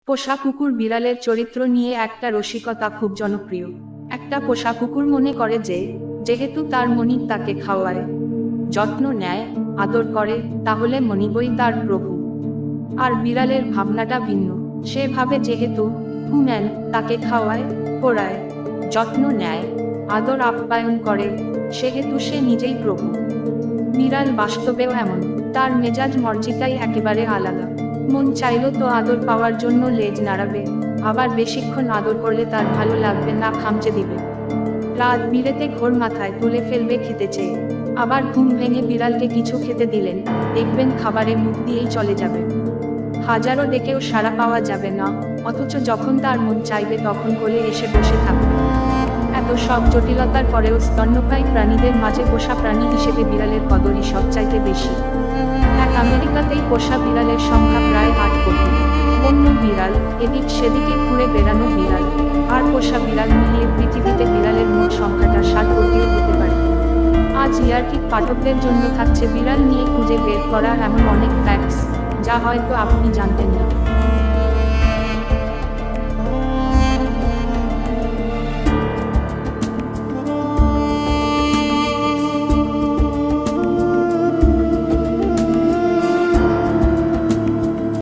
পোষা কুকুর বিড়ালের চরিত্র নিয়ে একটা রসিকতা খুব জনপ্রিয়। একটা পোষা কুকুর মনে করে যে যেহেতু তার মনিব তাকে খাওয়ায়, যত্ন নেয়, আদর করে, তাহলে মনিবই তার প্রভু। আর বিড়ালের ভাবনাটা ভিন্ন। সে ভাবে যেহেতু হুম্যান তাকে খাওয়ায়, পড়ায়, যত্ন নেয়, আদর আপ্যায়ন করে, সেহেতু সে নিজেই প্রভু। বিড়াল বাস্তবেও এমন। তার মেজাজ মর্জিটাই একেবারে আলাদা। মন চাইল তো আদর পাওয়ার জন্য লেজ নাড়াবে, আবার বেশিক্ষণ আদর করলে তার ভালো লাগবে না, খামচে দিবে। রাত বিরেতে ঘোর মাথায় তুলে ফেলবে খেতে চেয়ে। আবার ঘুম ভেঙে বিড়ালকে কিছু খেতে দিলেন, দেখবেন খাবারে মুখ দিয়েই চলে যাবে। হাজারো ডেকেও সাড়া পাওয়া যাবে না, অথচ যখন তার মন চাইবে তখন কোলে এসে বসে থাকবে। এত সব জটিলতার পরেও স্তন্যপায়ী প্রাণীদের মাঝে পোষা প্রাণী হিসেবে বিড়ালের কদরই সবচাইতে বেশি। এক আমেরিকাতেই পোষা বিড়ালের সংখ্যা প্রায় 8 কোটি। বন্য বিড়াল, এদিক সেদিকে ঘুরে বেড়ানো বিড়াল, আর পোষা বিড়াল মিলিয়ে পৃথিবীতে বিড়ালের মোট সংখ্যাটা 7 কোটিও হতে পারে। আজ ইয়ার্কিক পাঠকদের জন্য থাকছে বিড়াল নিয়ে খুঁজে বের করা এমন অনেক ফ্যাক্টস, যা হয়তো আপনি জানতেন না।